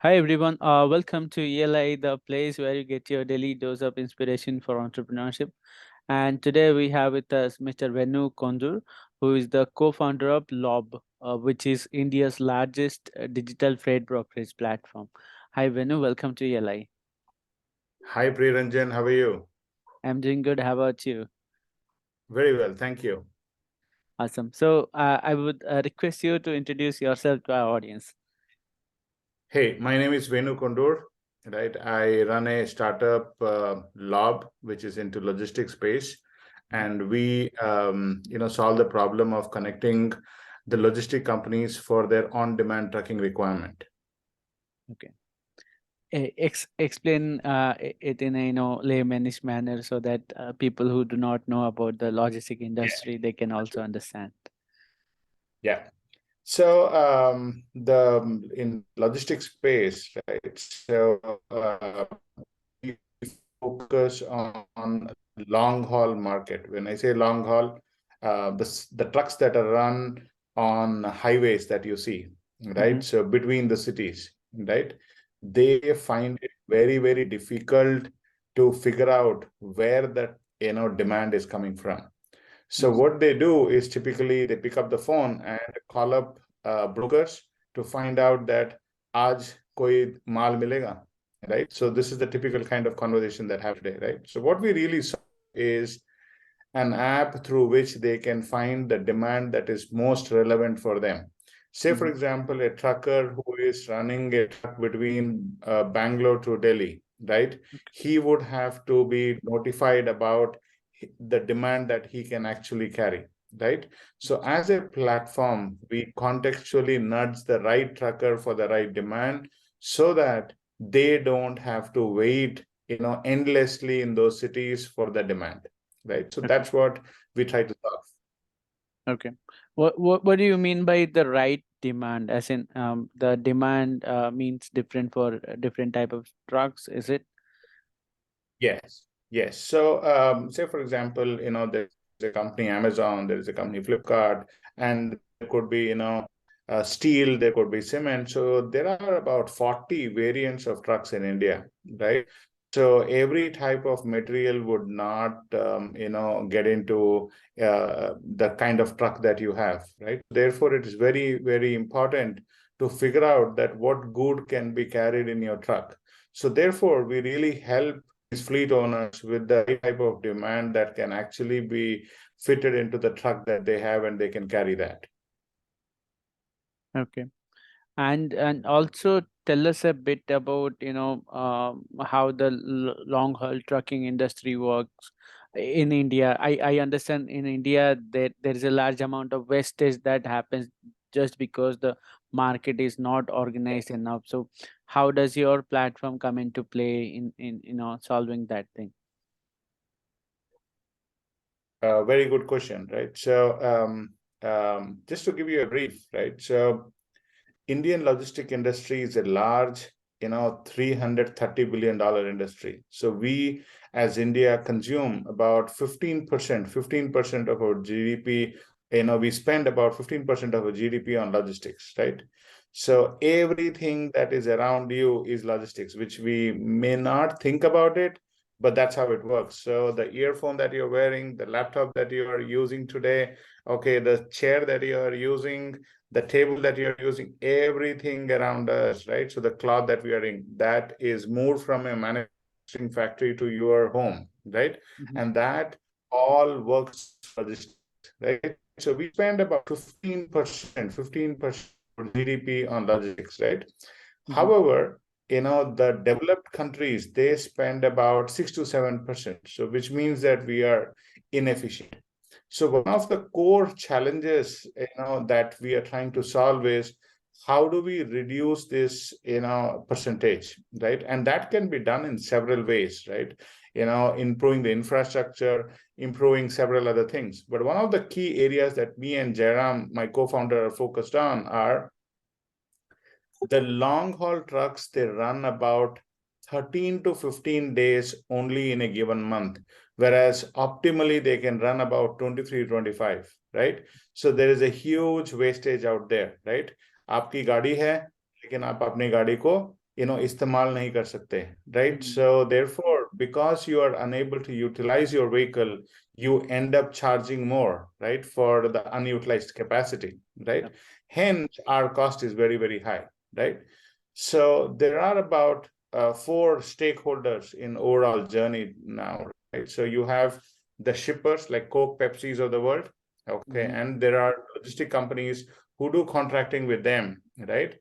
Hi everyone, welcome to ELI, the place where you get your daily dose of inspiration for entrepreneurship. And today we have with us Mr. Venu Kondur, who is the co-founder of LOBB, which is India's largest digital freight brokerage platform. Hi Venu, welcome to ELI. Hi Priranjan, how are you? I'm doing good. How about you? Very well, thank you. Awesome. So I would request you to introduce yourself to our audience. Hey, my name is Venu Kondur, right? I run a startup, LOBB, which is into logistics space, and we, solve the problem of connecting the logistic companies for their on-demand trucking requirement. Okay. Explain it in a laymanish manner so that people who do not know about the logistic industry they can also understand. Yeah. So the in logistics space, right? So we focus on long haul market. When I say long haul, the trucks that are run on highways that you see, Mm-hmm. right? So between the cities, right? They find it very, very difficult to figure out where that demand is coming from. So Yes. what they do is typically they pick up the phone and call up brokers to find out that aaj koi maal milega, right? So this is the typical kind of conversation that happens today, right? So what we really saw is an app through which they can find the demand that is most relevant for them. Say, for Mm-hmm. example, a trucker who is running a truck between Bangalore to Delhi, right? He would have to be notified about the demand that he can actually carry, right? So as a platform, we contextually nudge the right trucker for the right demand so that they don't have to wait, endlessly in those cities for the demand, right? So Okay. that's what we try to solve. Okay. What do you mean by the right demand? As in, the demand means different for different type of trucks, is it? Yes, yes. So say for example, there's a company Amazon, there is a company Flipkart, and there could be, steel, there could be cement. So there are about 40 variants of trucks in India, right? So every type of material would not, get into the kind of truck that you have, right? Therefore, it is very, very important to figure out that what good can be carried in your truck. So therefore, we really help these fleet owners with the right type of demand that can actually be fitted into the truck that they have, and they can carry that. Okay. And also tell us a bit about how the long haul trucking industry works in India. I understand in India that there is a large amount of wastage that happens just because the market is not organized enough. So how does your platform come into play in solving that thing? Very good question, right? So just to give you a brief, right? So Indian logistic industry is a large, $330 billion industry. So we as India consume about 15% of our GDP. We spend about 15% of our GDP on logistics, right? So everything that is around you is logistics, which we may not think about it, but that's how it works. So the earphone that you're wearing, the laptop that you are using today, okay, the chair that you are using, the table that you're using, everything around us, right? So the cloth that we are in, that is moved from a manufacturing factory to your home, right? Mhm. And that all works logistics, right? So we spend about 15% of GDP on logistics, right? Mhm. However, the developed countries, they spend about 6 to 7%. So which means that we are inefficient. So one of the core challenges, that we are trying to solve is how do we reduce this, percentage, right? And that can be done in several ways, right? Improving the infrastructure, improving several other things. But one of the key areas that me and Jairam, my co-founder, are focused on are the long haul trucks. They run about 13 to 15 days only in a given month, whereas optimally they can run about 23, 25, right? So there is a huge wastage out there, right? आपकी गाड़ी है लेकिन आप अपनी गाड़ी को इस्तेमाल नहीं कर सकते, right? So therefore, because you are unable to utilize your vehicle, you end up charging more, right, for the unutilized capacity, right? Yep. Hence, our cost is very, very high, right? So there are about 4 stakeholders in overall journey now, right? So you have the shippers like Coke, Pepsis of the world, okay, and there are logistic companies who do contracting with them, right?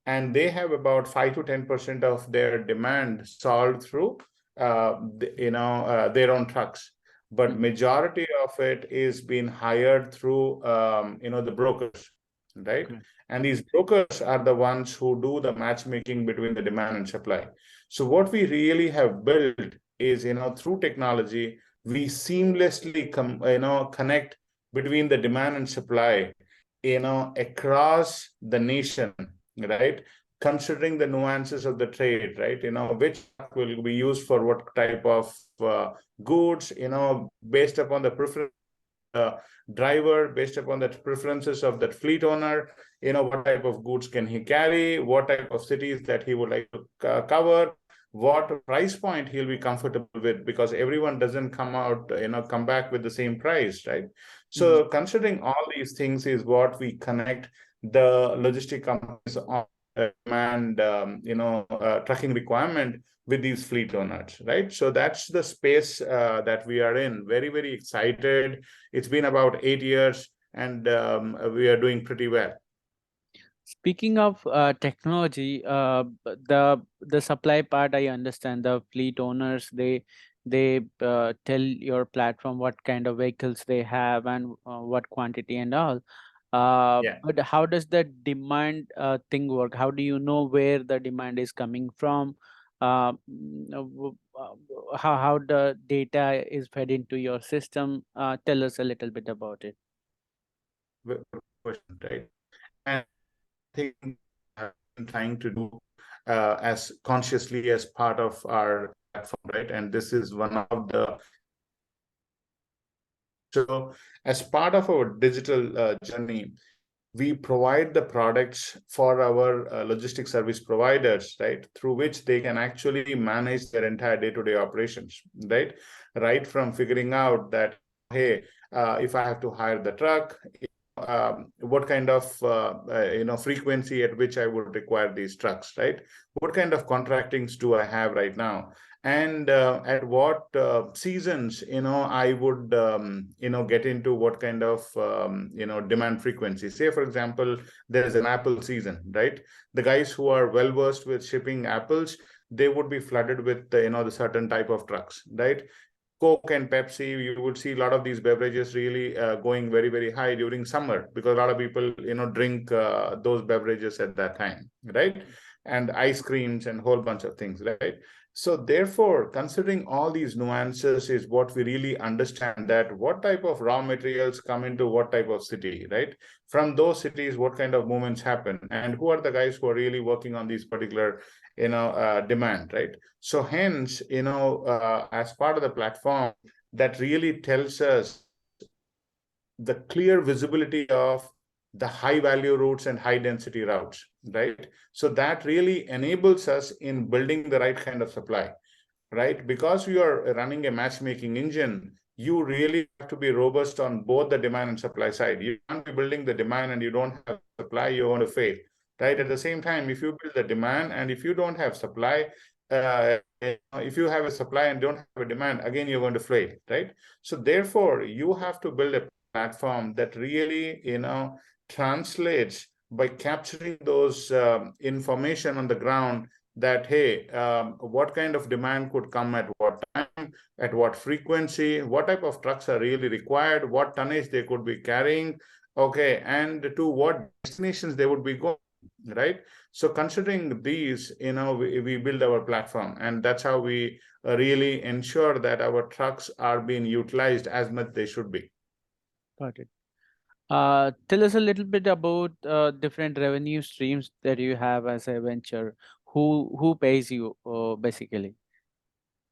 And they have about 5 to 10% of their demand solved through their own trucks, but majority of it is being hired through the brokers, right? Okay. And these brokers are the ones who do the matchmaking between the demand and supply. So what we really have built is, through technology, we seamlessly connect between the demand and supply, across the nation, right? Considering the nuances of the trade, right? Which will be used for what type of goods, based upon the preference driver, based upon the preferences of that fleet owner, what type of goods can he carry, what type of cities that he would like to cover, what price point he'll be comfortable with, because everyone doesn't come back with the same price, right? So considering all these things is what we connect the logistic companies on demand, trucking requirement with these fleet owners, right? So that's the space that we are in. Very, very excited. It's been about 8 years, and we are doing pretty well. Speaking of technology, the supply part, I understand. The fleet owners, they tell your platform what kind of vehicles they have and what quantity and all. Yeah. But how does the demand thing work? How do you know where the demand is coming from? How the data is fed into your system? Tell us a little bit about it. Good question, right? And I think I've been trying to do as consciously as part of our platform, right? And this is one of the so as part of our digital journey, we provide the products for our logistic service providers, right, through which they can actually manage their entire day-to-day operations, right? Right from figuring out that, hey, if I have to hire the truck, what kind of frequency at which I would require these trucks, right? What kind of contractings do I have right now? And at what seasons, I would, get into what kind of, demand frequency. Say, for example, there's an apple season, right? The guys who are well versed with shipping apples, they would be flooded with, the certain type of trucks, right? Coke and Pepsi, you would see a lot of these beverages really going very, very high during summer, because a lot of people, drink those beverages at that time, right? And ice creams and a whole bunch of things, right? So therefore, considering all these nuances is what we really understand, that what type of raw materials come into what type of city, right? From those cities, what kind of movements happen, and who are the guys who are really working on these particular, demand, right? So hence, as part of the platform, that really tells us the clear visibility of the high value routes and high density routes, right? So that really enables us in building the right kind of supply, right? Because we are running a matchmaking engine, you really have to be robust on both the demand and supply side. You can't be building the demand and you don't have supply, you're going to fail, right? At the same time, if you build the demand and if you don't have supply, if you have a supply and don't have a demand, again, you're going to fail, right? So therefore, you have to build a platform that really, translates by capturing those information on the ground, that, hey, what kind of demand could come at what time, at what frequency, what type of trucks are really required, what tonnage they could be carrying, okay, and to what destinations they would be going, right? So considering these, we build our platform, and that's how we really ensure that our trucks are being utilized as much they should be. Got it. Tell us a little bit about different revenue streams that you have as a venture. Who pays you basically?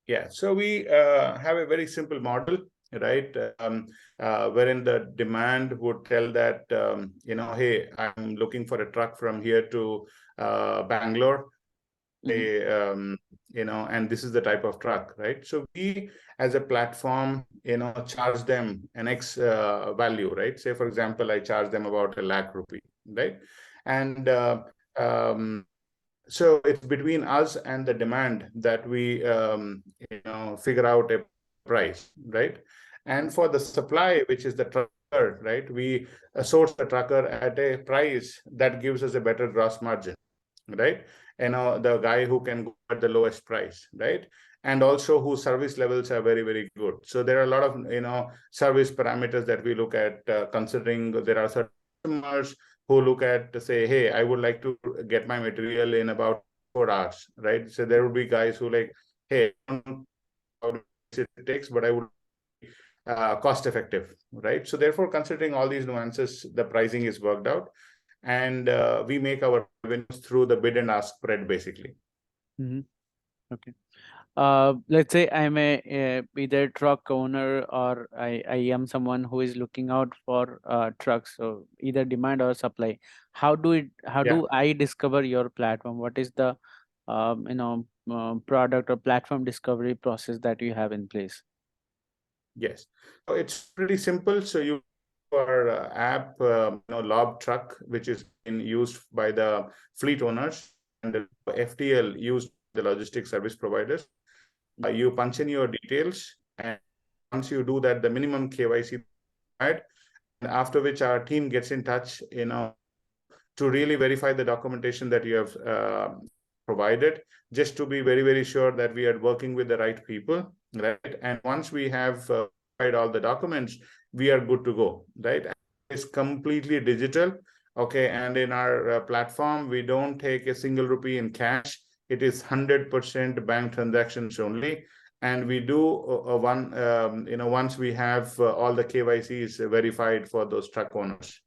Yeah, so we have a very simple model, right? Wherein the demand would tell that, hey, I'm looking for a truck from here to Bangalore. say, and this is the type of truck, right? So we, as a platform, charge them an X value, right? Say, for example, I charge them about ₹1,00,000, right? And so it's between us and the demand that we, figure out a price, right? And for the supply, which is the trucker, right? We source the trucker at a price that gives us a better gross margin, right? The guy who can go at the lowest price, right? And also whose service levels are very, very good. So there are a lot of, service parameters that we look at, considering there are certain customers who look at to say, hey, I would like to get my material in about 4 hours, right? So there would be guys who like, hey, I don't know how long it takes, but I would cost effective, right? So therefore, considering all these nuances, the pricing is worked out, and we make our revenues through the bid and ask spread, basically. Okay. Let's say I'm a either truck owner, or I am someone who is looking out for trucks, so either demand or supply. How Yeah. do I discover your platform? What is the product or platform discovery process that you have in place? Yes. So it's pretty simple. So you our app, LOBB truck, which is used by the fleet owners, and the FTL used by the logistics service providers. You punch in your details, and once you do that, the minimum KYC, right? And after which our team gets in touch, to really verify the documentation that you have provided, just to be very, very sure that we are working with the right people, right? And once we have verified all the documents, we are good to go, right? It's completely digital, okay? And in our platform, we don't take a single rupee in cash. It is 100% bank transactions only. And we do once we have all the KYCs verified for those truck owners.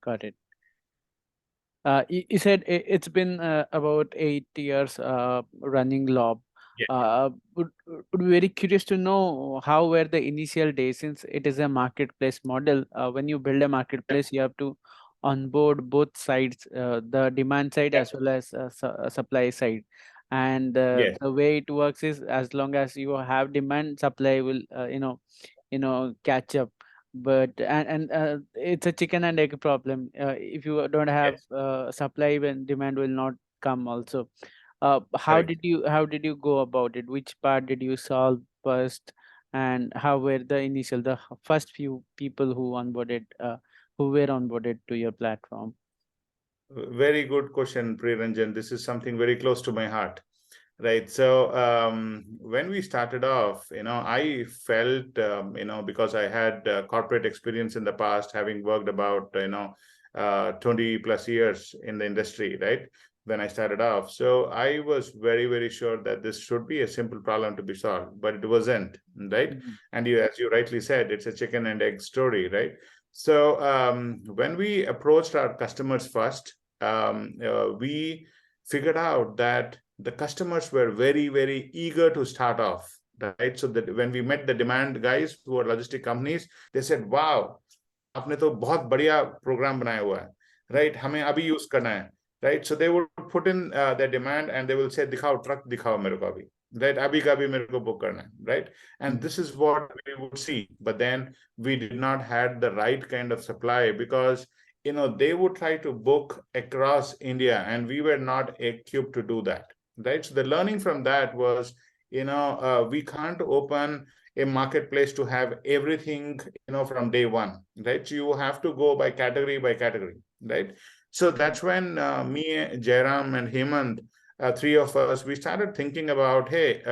Got it. You said it's been about 8 years running LOB. Yeah. Would be very curious to know how were the initial days, since it is a marketplace model. When you build a marketplace, you have to onboard both sides, the demand side Yeah. as well as supply side. And Yes. the way it works is, as long as you have demand, supply will catch up. But it's a chicken and egg problem. If you don't have Yes. supply, when demand will not come also. Correct. How did you go about it? Which part did you solve first, and how were the first few people who were onboarded to your platform? Very good question, Priranjan. This is something very close to my heart, right? So when we started off, I felt, because I had corporate experience in the past, having worked about, 20 plus years in the industry, right? When I started off. So I was very, very sure that this should be a simple problem to be solved, but it wasn't, right? Mhm. And as you rightly said, it's a chicken and egg story, right? So when we approached our customers first, we figured out that the customers were very, very eager to start off, right? So that when we met the demand guys who are logistic companies, they said, "Wow, आपने तो बहुत बढ़िया program बनाया हुआ है, right? हमें अभी use करना है, right?" So they would put in their demand, and they will say, "दिखाओ truck, दिखाओ मेरे को अभी." Right, abhi ka bhi mere ko book karna hai, right? And Mhm. this is what we would see. But then we did not had the right kind of supply, because they would try to book across India, and we were not equipped to do that, right? So the learning from that was, we can't open a marketplace to have everything, from day one, right? So you have to go by category, right? So that's when me, Jairam, and Hemant, three of us, we started thinking about, hey,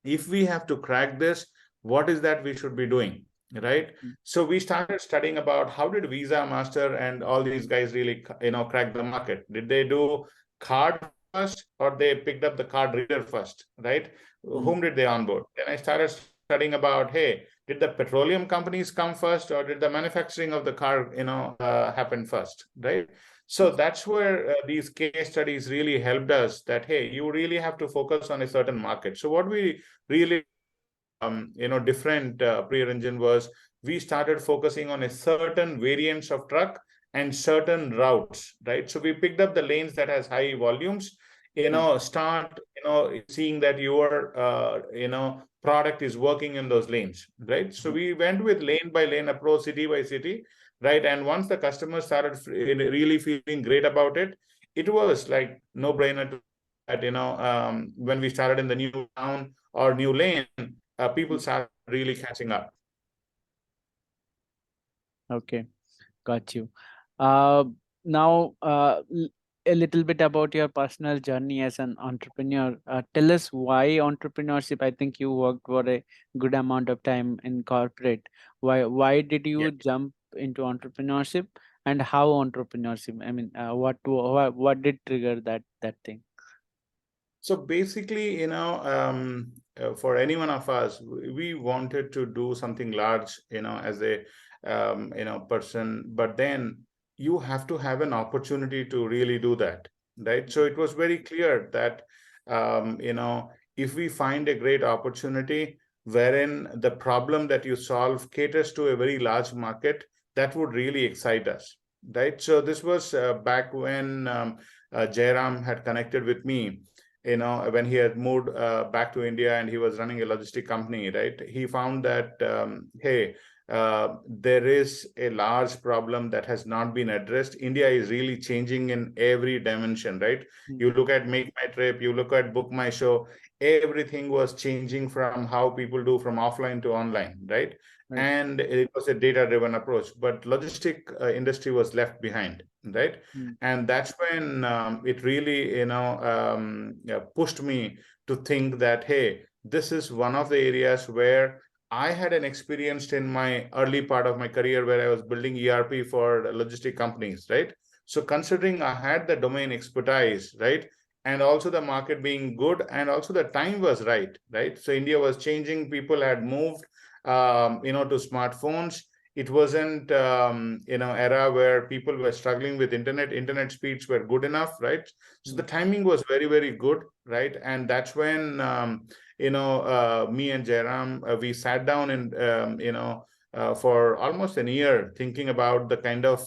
if we have to crack this, what is that we should be doing, right? So we started studying about how did Visa, Master, and all these guys really, crack the market. Did they do card first, or they picked up the card reader first, right? Mhm. Whom did they onboard? Then I started studying about, hey, did the petroleum companies come first, or did the manufacturing of the car, happen first, right? So that's where these case studies really helped us, that, hey, you really have to focus on a certain market. So what we really different pre-engine was, we started focusing on a certain variants of truck and certain routes, right? So we picked up the lanes that has high volumes, start, seeing that your, product is working in those lanes, right? So we went with lane by lane approach, city by city, right? And once the customers started really feeling great about it, it was like no brainer to that, when we started in the new town or new lane, people started really catching up. Okay, got you. Uh, Now, a little bit about your personal journey as an entrepreneur. Tell us why entrepreneurship. I think you worked for a good amount of time in corporate. Why did Yeah. you jump into entrepreneurship, and how entrepreneurship? I mean, what did trigger that thing? So basically, for any one of us, we wanted to do something large, as a, person. But then you have to have an opportunity to really do that, right? So it was very clear that, if we find a great opportunity wherein the problem that you solve caters to a very large market, that would really excite us, right? So this was back when Jairam had connected with me, when he had moved back to India and he was running a logistic company, right? He found that, hey, there is a large problem that has not been addressed. India is really changing in every dimension, right? Mm. You look at Make My Trip, you look at Book My Show, everything was changing from how people do from offline to online, right? Right. And it was a data-driven approach, but logistic industry was left behind, right? Mm. And that's when it really, pushed me to think that, hey, this is one of the areas where I had an experience in my early part of my career where I was building ERP for logistic companies, right? So considering I had the domain expertise, right, and also the market being good, and also the time was right, right? So India was changing, people had moved, to smartphones. It wasn't, era where people were struggling with internet speeds were good enough, right? So the Mm. timing was very, very good, right? And that's when, me and Jairam, we sat down and, for almost a year thinking about the kind of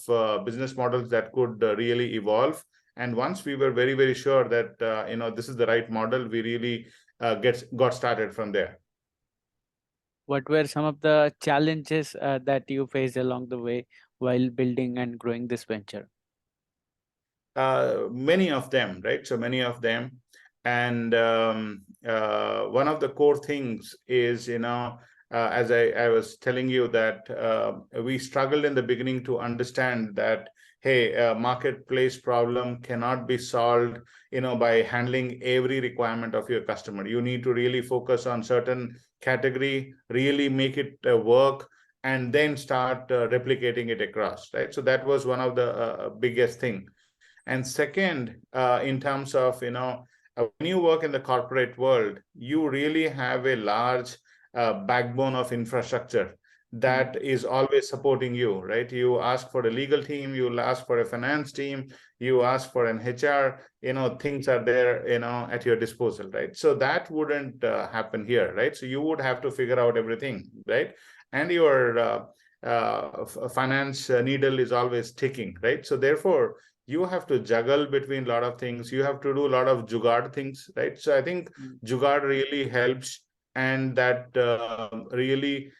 business models that could really evolve. And once we were very, very sure that, this is the right model, we really got started from there. What were some of the challenges that you faced along the way while building and growing this venture? Many of them, right? So many of them. And one of the core things is, as I was telling you, that we struggled in the beginning to understand that, hey, a marketplace problem cannot be solved, by handling every requirement of your customer. You need to really focus on certain category, really make it work, and then start replicating it across, right? So that was one of the biggest thing. And second, in terms of, when you work in the corporate world, you really have a large backbone of infrastructure Mm. that is always supporting you, right? You ask for a legal team, you ask for a finance team, you ask for an HR, things are there, at your disposal, right? So that wouldn't happen here, right? So you would have to figure out everything, right? And your finance needle is always ticking, right? So therefore, you have to juggle between a lot of things. You have to do a lot of jugaad things, right? So I think Mm. jugaad really helps, and that really,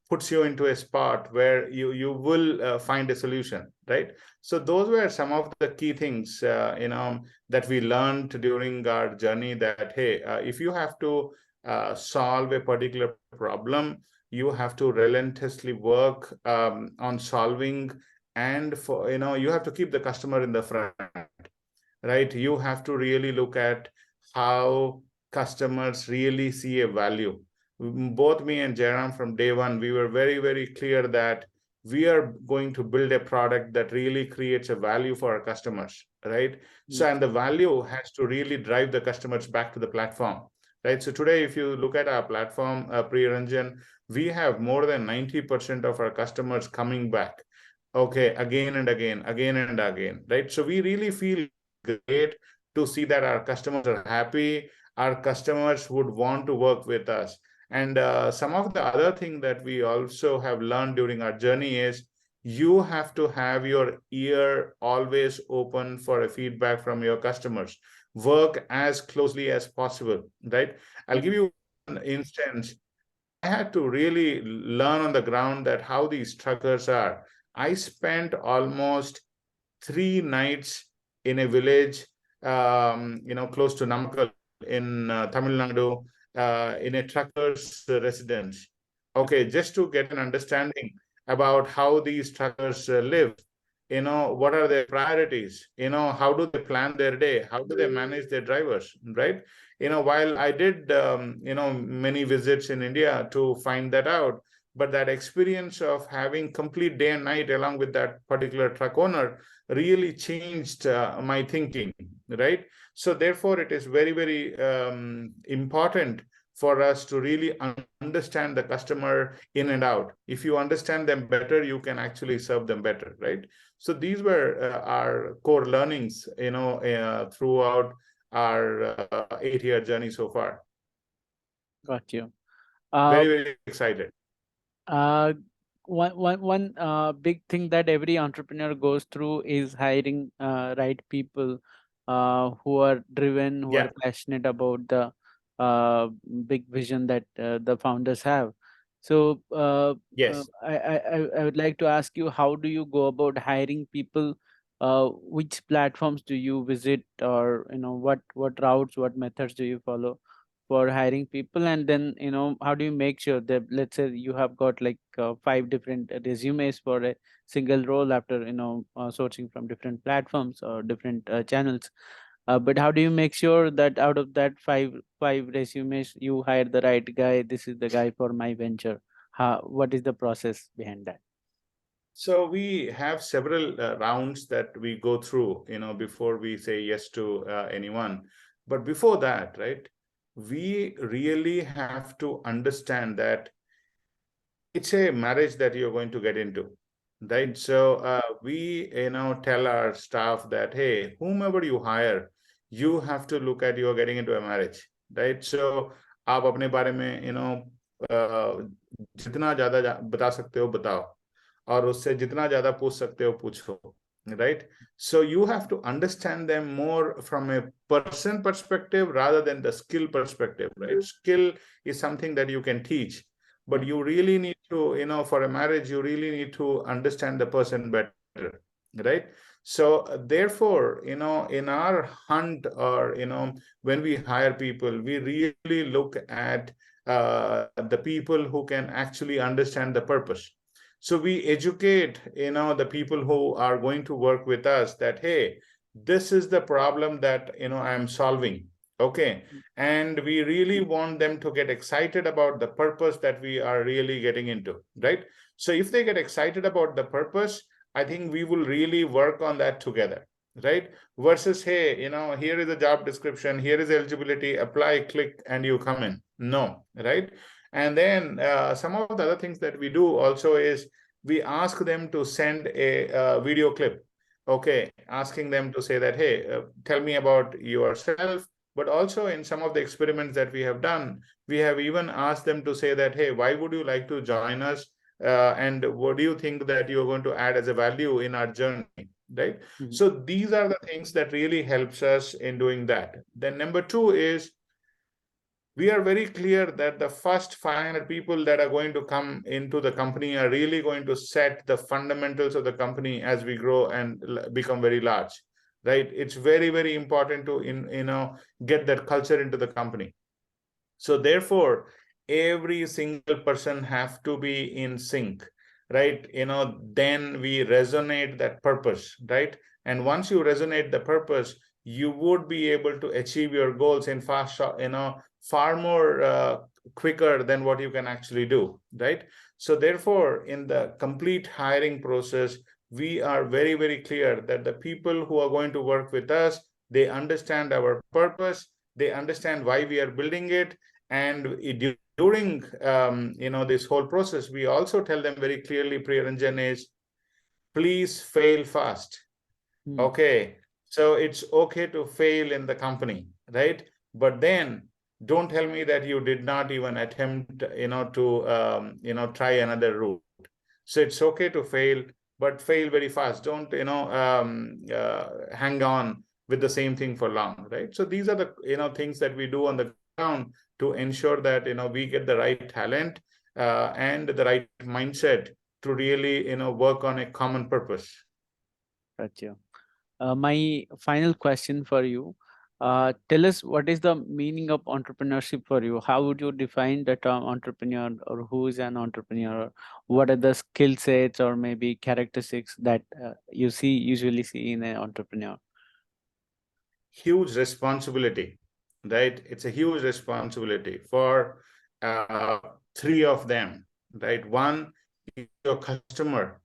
puts you into a spot where you will find a solution, right? So those were some of the key things, that we learned during our journey. That, hey, if you have to solve a particular problem, you have to relentlessly work on solving, and for, you have to keep the customer in the front, right? You have to really look at how customers really see a value. Both me and Jairam, from day one, we were very, very clear that we are going to build a product that really creates a value for our customers, right? So, Yes. and the value has to really drive the customers back to the platform, right? So today, if you look at our platform, Priyaranjan, we have more than 90% of our customers coming back, okay, again and again, again and again, right? So we really feel great to see that our customers are happy, our customers would want to work with us. And some of the other thing that we also have learned during our journey is, you have to have your ear always open for a feedback from your customers. Work as closely as possible, right? I'll give you an instance. I had to really learn on the ground that how these truckers are. I spent almost 3 nights in a village, close to Namakkal in Tamil Nadu, in a trucker's residence. Okay, just to get an understanding about how these truckers live, what are their priorities, how do they plan their day, how do they manage their drivers, right? While I did, many visits in India to find that out, but that experience of having complete day and night along with that particular truck owner really changed my thinking, right? So therefore, it is very, very important for us to really understand the customer in and out. If you understand them better, you can actually serve them better, right? So these were our core learnings, throughout our 8-year journey so far. Got you. Very, very excited. Uh, one big thing that every entrepreneur goes through is hiring right people who are driven, who are Yeah. passionate about the big vision that the founders have. So Yes. I would like to ask you, how do you go about hiring people? Which platforms do you visit, or what routes, what methods do you follow for hiring people? And then how do you make sure that, let's say you have got like 5 different resumes for a single role after sourcing from different platforms or different channels, but how do you make sure that out of that five resumes you hire the right guy, this is the guy for my venture? What is the process behind that? So we have several rounds that we go through, before we say yes to anyone. But before that, right, we really have to understand that it's a marriage that you're going to get into, right? So we, tell our staff that, hey, whomever you hire, you have to look at you're getting into a marriage, right? So आप अपने बारे में, जितना ज्यादा बता सकते हो बताओ, और उससे जितना ज्यादा पूछ सकते हो पूछो, right? So you have to understand them more from a person perspective rather than the skill perspective, right? Skill is something that you can teach, but you really need to, for a marriage, you really need to understand the person better, right? So therefore, in our hunt, or when we hire people, we really look at the people who can actually understand the purpose. So we educate, the people who are going to work with us that, hey, this is the problem that, I'm solving. Okay. And we really want them to get excited about the purpose that we are really getting into, right? So if they get excited about the purpose, I think we will really work on that together, right? Versus, hey, here is a job description, here is eligibility, apply, click, and you come in. No, right? And then some of the other things that we do also is we ask them to send a video clip, okay, asking them to say that, hey, tell me about yourself. But also in some of the experiments that we have done, we have even asked them to say that, hey, why would you like to join us? And what do you think that you're going to add as a value in our journey, right? Mhm. So these are the things that really helps us in doing that. Then number two is, we are very clear that the first 500 people that are going to come into the company are really going to set the fundamentals of the company as we grow and become very large, right? It's very, very important to get that culture into the company. So therefore, every single person have to be in sync, right? Then we resonate that purpose, right? And once you resonate the purpose, you would be able to achieve your goals in far more quicker than what you can actually do, right? So therefore, in the complete hiring process, we are very, very clear that the people who are going to work with us, they understand our purpose, they understand why we are building it. And during this whole process, we also tell them very clearly, Priyaranjan, is please fail fast. Okay, so it's okay to fail in the company, right? But then don't tell me that you did not even attempt, to try another route. So it's okay to fail. but fail very fast. Don't hang on with the same thing for long, right? So these are the things that we do on the ground to ensure that we get the right talent and the right mindset to really work on a common purpose. Gotcha. My final question for you. Tell us, what is the meaning of entrepreneurship for you? How would you define the term entrepreneur, or who is an entrepreneur? What are the skill sets or maybe characteristics that you usually see in an entrepreneur? Huge responsibility, right? It's a huge responsibility for three of them, right? One is your customer,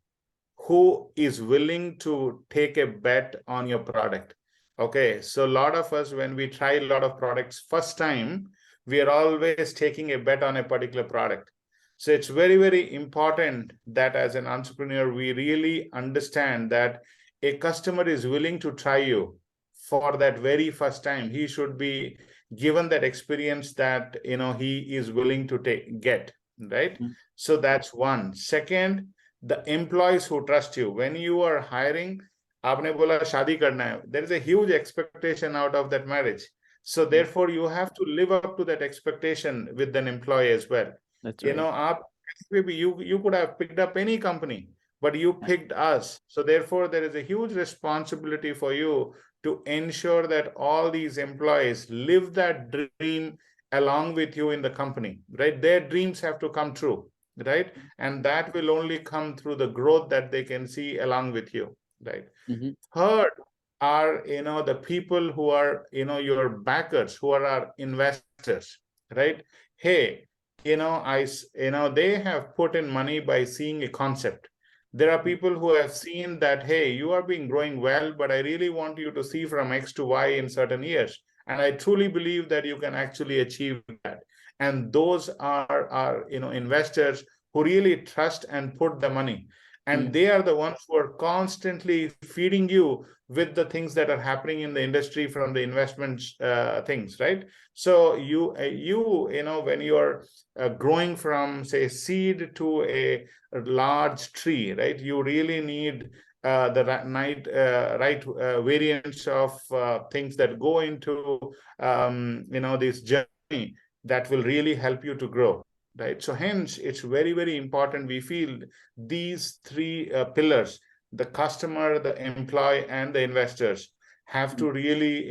who is willing to take a bet on your product. Okay, so a lot of us, when we try a lot of products first time, we are always taking a bet on a particular product. So it's very, very important that as an entrepreneur, we really understand that a customer is willing to try you for that very first time. He should be given that experience that he is willing to get, right? Mm. So that's one. Second, the employees who trust you. When you are hiring, आपने बोला शादी करना है, there is a huge expectation out of that marriage. So Yeah, therefore you have to live up to that expectation with an employee as well. that's right. You could have picked up any company, but you Yeah. picked us. So therefore there is a huge responsibility for you to ensure that all these employees live that dream along with you in the company, right? Their dreams have to come true, right? And that will only come through the growth that they can see along with you, right? Mm-hmm. Third are the people who are your backers, who are our investors, right? Hey, they have put in money by seeing a concept. There are people who have seen that, hey, you are being growing well, but I really want you to see from X to Y in certain years, and I truly believe that you can actually achieve that. And those are our investors who really trust and put the money, and Mm. they are the ones who are constantly feeding you with the things that are happening in the industry from the investments things, right? So when you are growing from, say, seed to a large tree, right, you really need the right variants of things that go into this journey that will really help you to grow, right? So hence it's very, very important, we feel, these three pillars, the customer, the employee, and the investors, have to really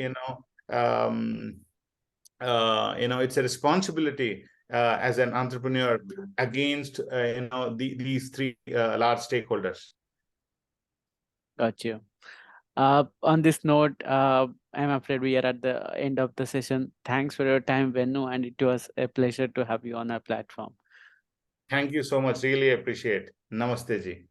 it's a responsibility as an entrepreneur against these three large stakeholders. Got you. On this note, I'm afraid we are at the end of the session. Thanks for your time, Venu, and it was a pleasure to have you on our platform. Thank you so much. Really appreciate. Namaste ji.